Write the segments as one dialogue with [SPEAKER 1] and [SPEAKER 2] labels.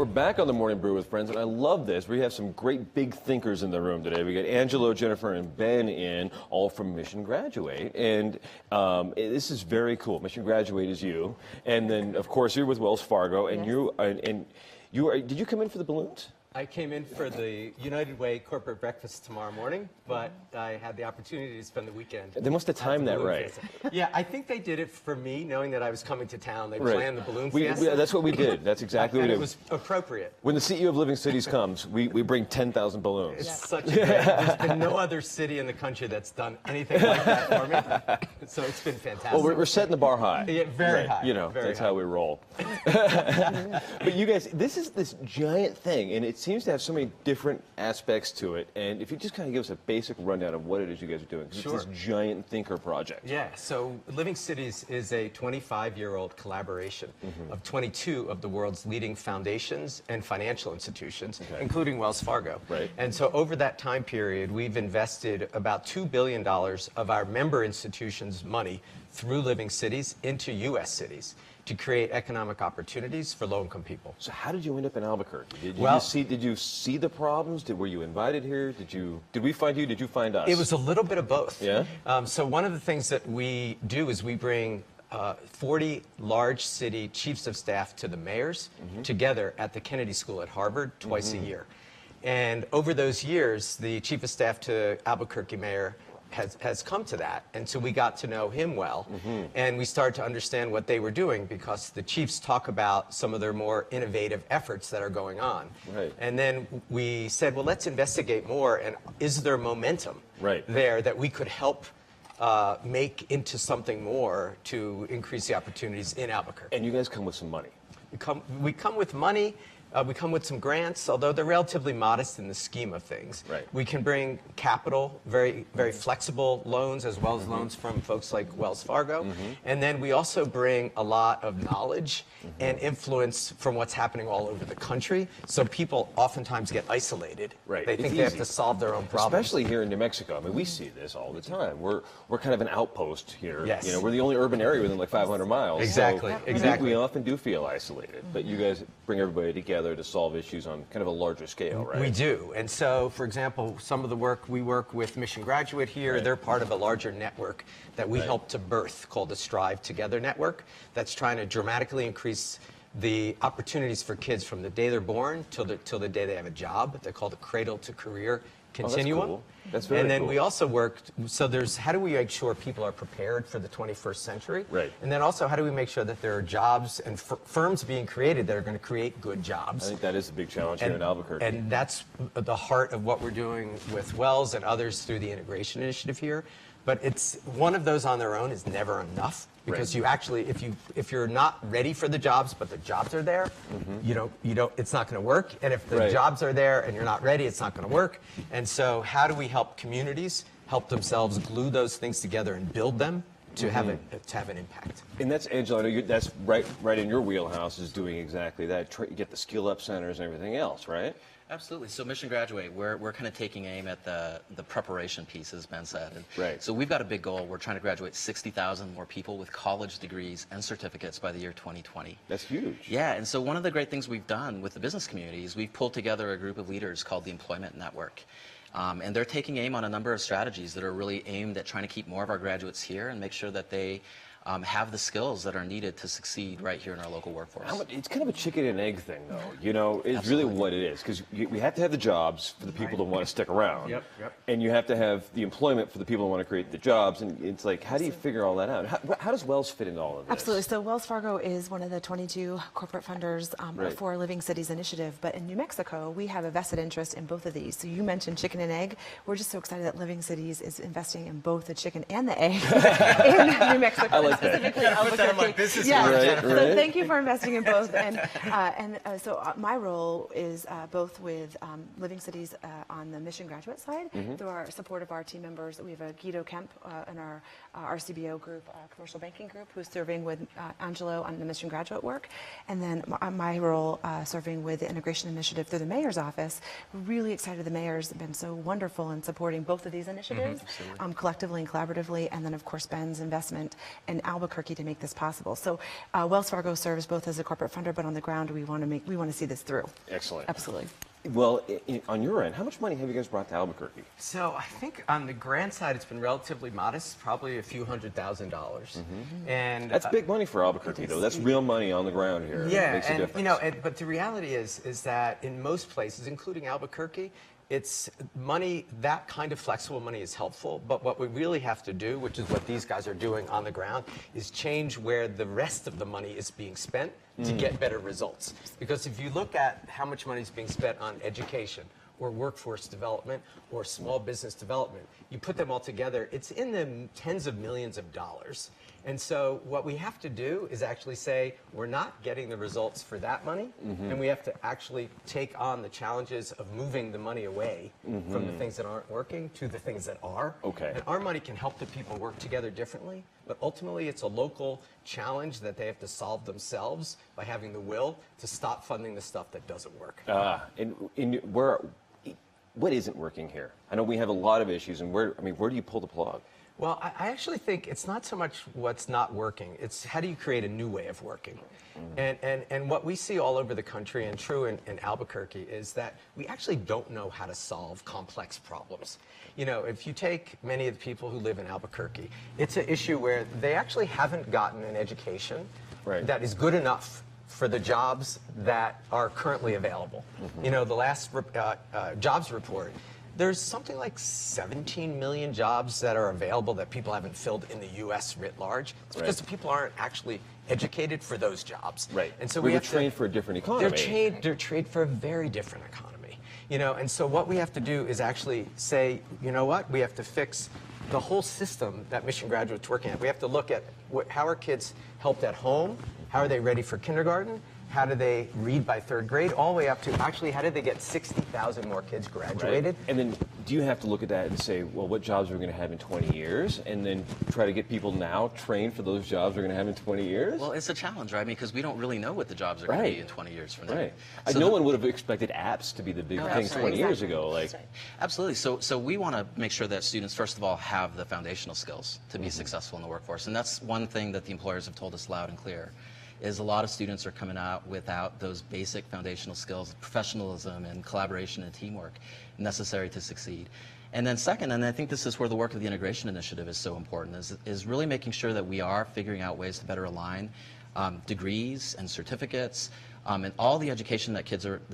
[SPEAKER 1] We're back on the Morning Brew with Friends, and I love this. We have some great big thinkers in the room today. We got Angelo, Jennifer, and Ben in, all from Mission Graduate, and this is very cool. Mission Graduate is you, and then of course you're with Wells Fargo, and did you come in for the balloons?
[SPEAKER 2] I came in for the United Way corporate breakfast tomorrow morning, but I had the opportunity to spend the weekend.
[SPEAKER 1] They must have timed that right.
[SPEAKER 2] Yeah, I think they did it for me, knowing that I was coming to town. They planned the balloon fiesta.
[SPEAKER 1] That's what we did. That's exactly what we did.
[SPEAKER 2] And it was appropriate.
[SPEAKER 1] When the CEO of Living Cities comes, we bring 10,000 balloons.
[SPEAKER 2] It's such a great, there's been no other city in the country that's done anything like that for me. So it's been fantastic.
[SPEAKER 1] Well, we're setting the bar high.
[SPEAKER 2] Yeah, very high.
[SPEAKER 1] You know, that's how we roll. But you guys, this is this giant thing, and it seems to have so many different aspects to it. And if you just kind of give us a basic rundown of what it is you guys are doing, 'cause it's this giant thinker project.
[SPEAKER 2] Yeah, so Living Cities is a 25-year-old collaboration of 22 of the world's leading foundations and financial institutions, including Wells Fargo.
[SPEAKER 1] Right.
[SPEAKER 2] And so over that time period, we've invested about $2 billion of our member institutions' money through Living Cities into U.S. cities to create economic opportunities for low-income people.
[SPEAKER 1] So how did you end up in Albuquerque? Did you see the problems? Were you invited here? Did we find you? Did you find us?
[SPEAKER 2] It was a little bit of both.
[SPEAKER 1] Yeah?
[SPEAKER 2] So one of the things that we do is we bring 40 large city chiefs of staff to the mayors together at the Kennedy School at Harvard twice a year. And over those years, the chief of staff to Albuquerque mayor has come to that, and so we got to know him well, and we started to understand what they were doing, because the chiefs talk about some of their more innovative efforts that are going on.
[SPEAKER 1] Right.
[SPEAKER 2] And then we said, well, let's investigate more, and is there momentum there that we could help make into something more to increase the opportunities in Albuquerque?
[SPEAKER 1] And you guys come with some money.
[SPEAKER 2] We come with money. We come with some grants, although they're relatively modest in the scheme of things.
[SPEAKER 1] Right.
[SPEAKER 2] We can bring capital, very, very flexible loans, as well as loans from folks like Wells Fargo. And then we also bring a lot of knowledge and influence from what's happening all over the country. So people oftentimes get isolated.
[SPEAKER 1] Right.
[SPEAKER 2] They think they have to solve their own problems.
[SPEAKER 1] Especially here in New Mexico. I mean, we see this all the time. We're kind of an outpost here.
[SPEAKER 2] Yes.
[SPEAKER 1] You know, we're the only urban area within like 500 miles.
[SPEAKER 2] Exactly.
[SPEAKER 1] So
[SPEAKER 2] Exactly.
[SPEAKER 1] We often do feel isolated, but you guys bring everybody together to solve issues on kind of a larger scale, right?
[SPEAKER 2] We do. And so, for example, some of the work, we work with Mission Graduate here. They're part of a larger network that we help to birth called the Strive Together Network, that's trying to dramatically increase the opportunities for kids from the day they're born till the day they have a job. They're called the Cradle to Career Continuum.
[SPEAKER 1] That's cool. That's very
[SPEAKER 2] And then
[SPEAKER 1] cool.
[SPEAKER 2] we also worked, so there's how do we make sure people are prepared for the 21st century?
[SPEAKER 1] Right.
[SPEAKER 2] And then also how do we make sure that there are jobs and firms being created that are going to create good jobs?
[SPEAKER 1] I think that is a big challenge here in Albuquerque.
[SPEAKER 2] And that's the heart of what we're doing with Wells and others through the integration initiative here. But it's one of those on their own is never enough, because you actually, if you're not ready for the jobs, but the jobs are there, it's not going to work. And if the jobs are there and you're not ready, it's not going to work. And so, how do we help communities help themselves glue those things together and build them to have an impact?
[SPEAKER 1] And that's, Angela, I know that's right in your wheelhouse, is doing exactly that. You get the skill up centers and everything else, right?
[SPEAKER 3] Absolutely. So Mission Graduate, we're kind of taking aim at the preparation piece, as Ben said. And so we've got a big goal. We're trying to graduate 60,000 more people with college degrees and certificates by the year 2020.
[SPEAKER 1] That's huge.
[SPEAKER 3] Yeah, and so one of the great things we've done with the business community is we've pulled together a group of leaders called the Employment Network. And they're taking aim on a number of strategies that are really aimed at trying to keep more of our graduates here and make sure that they have the skills that are needed to succeed right here in our local workforce.
[SPEAKER 1] It's kind of a chicken and egg thing, though. You know, it's really what it is, because we have to have the jobs for the people that want to stick around, and you have to have the employment for the people that want to create the jobs. And it's like, how do you figure all that out? How does Wells fit into all of this?
[SPEAKER 4] Absolutely. So Wells Fargo is one of the 22 corporate funders for Living Cities Initiative. But in New Mexico, we have a vested interest in both of these. So you mentioned chicken and egg. We're just so excited that Living Cities is investing in both the chicken and the egg in New Mexico.
[SPEAKER 1] I like that.
[SPEAKER 4] Specifically Albuquerque. So thank you for investing in both. So my role is both with Living Cities on the Mission Graduate side, through our support of our team members. We have a Guido Kemp in our RCBO group, commercial banking group, who's serving with Angelo on the Mission Graduate work. And then my role serving with the Integration Initiative through the Mayor's Office. We're really excited the Mayor's been so wonderful in supporting both of these initiatives, collectively and collaboratively. And then, of course, Ben's investment in Albuquerque to make this possible. So Wells Fargo serves both as a corporate funder, but on the ground, we want to see this through.
[SPEAKER 1] Excellent.
[SPEAKER 4] Absolutely.
[SPEAKER 1] Well, on your end, how much money have you guys brought to Albuquerque?
[SPEAKER 2] So I think on the grant side, it's been relatively modest, probably a few $100,000. And
[SPEAKER 1] That's big money for Albuquerque, though. That's real money on the ground here.
[SPEAKER 2] yeah,
[SPEAKER 1] It makes a
[SPEAKER 2] and
[SPEAKER 1] difference.
[SPEAKER 2] but the reality is that in most places, including Albuquerque, it's money, that kind of flexible money is helpful, but what we really have to do, which is what these guys are doing on the ground, is change where the rest of the money is being spent to get better results. Because if you look at how much money is being spent on education, or workforce development, or small business development, you put them all together, it's in the tens of millions of dollars. And so what we have to do is actually say, we're not getting the results for that money, and we have to actually take on the challenges of moving the money away from the things that aren't working to the things that are.
[SPEAKER 1] Okay.
[SPEAKER 2] And our money can help the people work together differently, but ultimately it's a local challenge that they have to solve themselves by having the will to stop funding the stuff that doesn't work.
[SPEAKER 1] What isn't working here? I know we have a lot of issues, and where do you pull the plug?
[SPEAKER 2] Well, I actually think it's not so much what's not working, it's how do you create a new way of working? And what we see all over the country, and true in Albuquerque, is that we actually don't know how to solve complex problems. You know, if you take many of the people who live in Albuquerque, it's an issue where they actually haven't gotten an education that is good enough for the jobs that are currently available. You know, the last jobs report, there's something like 17 million jobs that are available that people haven't filled in the U.S. writ large. It's because the people aren't actually educated for those jobs.
[SPEAKER 1] Right.
[SPEAKER 2] And so
[SPEAKER 1] we were trained for a different economy.
[SPEAKER 2] They're trained for a very different economy. You know, and so what we have to do is actually say, you know what, we have to fix the whole system that Mission Graduate's working at. We have to look at how are kids helped at home, how are they ready for kindergarten, how do they read by third grade, all the way up to actually how did they get 60,000 more kids graduated.
[SPEAKER 1] Right. And then do you have to look at that and say, well, what jobs are we going to have in 20 years? And then try to get people now trained for those jobs we're going to have in 20 years?
[SPEAKER 3] Well, it's a challenge, right? Because we don't really know what the jobs are going to be in 20 years from now.
[SPEAKER 1] Right.
[SPEAKER 3] So
[SPEAKER 1] no one would have expected apps to be the big thing 20 years ago. Like,
[SPEAKER 3] absolutely. So we want to make sure that students, first of all, have the foundational skills to be successful in the workforce. And that's one thing that the employers have told us loud and clear, is a lot of students are coming out without those basic foundational skills, professionalism and collaboration and teamwork necessary to succeed. And then second, and I think this is where the work of the integration initiative is so important, is really making sure that we are figuring out ways to better align degrees and certificates and all the education that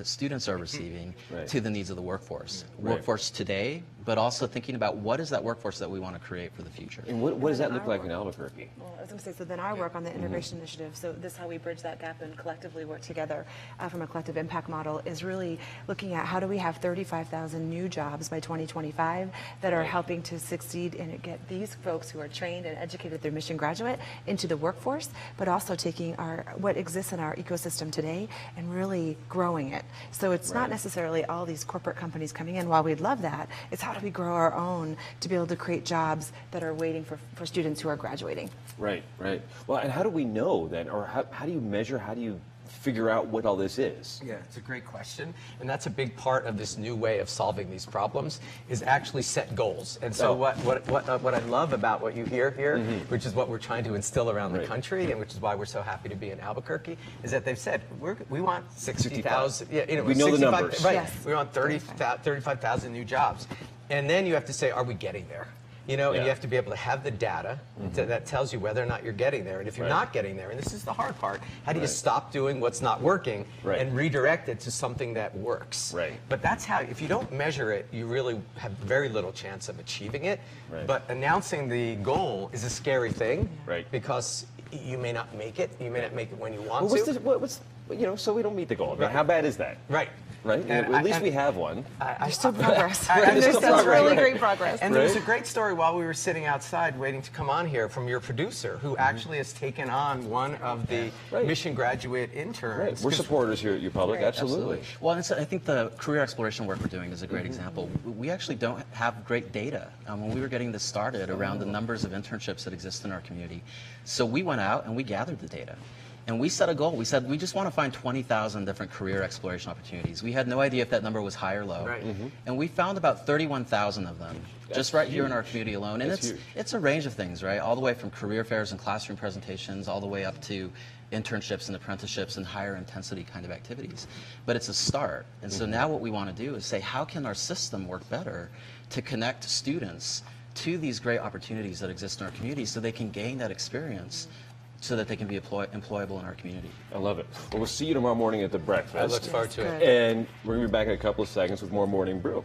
[SPEAKER 3] students are receiving to the needs of the workforce. Workforce today, but also thinking about what is that workforce that we want to create for the future.
[SPEAKER 1] And what does that look like in Albuquerque?
[SPEAKER 4] Well, I was going to say, so then our work on the integration initiative, so this is how we bridge that gap and collectively work together from a collective impact model, is really looking at how do we have 35,000 new jobs by 2025 that are helping to succeed and get these folks who are trained and educated through Mission Graduate into the workforce, but also taking what exists in our ecosystem today and really growing it. So it's not necessarily all these corporate companies coming in. While we'd love that, it's how do we grow our own to be able to create jobs that are waiting for students who are graduating.
[SPEAKER 1] Right. Well, and how do we know then, or how do you measure, how do you figure out what all this is?
[SPEAKER 2] Yeah, it's a great question. And that's a big part of this new way of solving these problems, is actually set goals. And so what I love about what you hear here, which is what we're trying to instill around the country, and which is why we're so happy to be in Albuquerque, is that they've said, we want 60,000. Yeah,
[SPEAKER 1] we know the numbers.
[SPEAKER 2] Right.
[SPEAKER 4] Yes.
[SPEAKER 2] We want 35,000 new jobs. And then you have to say, are we getting there? You know, and you have to be able to have the data that tells you whether or not you're getting there. And if you're not getting there, and this is the hard part, how do you stop doing what's not working and redirect it to something that works?
[SPEAKER 1] Right.
[SPEAKER 2] But that's how, if you don't measure it, you really have very little chance of achieving it.
[SPEAKER 1] Right.
[SPEAKER 2] But announcing the goal is a scary thing,
[SPEAKER 1] because
[SPEAKER 2] you may not make it. You may not make it when you want
[SPEAKER 1] to. So we don't meet the goal. I mean, how bad is that?
[SPEAKER 2] Right.
[SPEAKER 1] And at least we have one.
[SPEAKER 4] There's still progress.
[SPEAKER 1] There's
[SPEAKER 4] That's really great progress.
[SPEAKER 2] And there was a great story while we were sitting outside waiting to come on here from your producer, who actually has taken on one of the Mission Graduate interns.
[SPEAKER 1] We're supporters here at UPublic, absolutely.
[SPEAKER 3] Well, and so I think the career exploration work we're doing is a great example. We actually don't have great data. When we were getting this started around the numbers of internships that exist in our community. So we went out and we gathered the data. And we set a goal. We said we just want to find 20,000 different career exploration opportunities. We had no idea if that number was high or low.
[SPEAKER 2] Right.
[SPEAKER 3] And we found about 31,000 of them just right here in our community alone. And
[SPEAKER 1] That's huge.
[SPEAKER 3] it's a range of things, right? All the way from career fairs and classroom presentations, all the way up to internships and apprenticeships and higher intensity kind of activities. But it's a start. And so now what we want to do is say, how can our system work better to connect students to these great opportunities that exist in our community so they can gain that experience so that they can be employable in our community.
[SPEAKER 1] I love it. Well, we'll see you tomorrow morning at the breakfast.
[SPEAKER 2] I look forward to it.
[SPEAKER 4] Good.
[SPEAKER 1] And we're going to be back in a couple of seconds with more Morning Brew.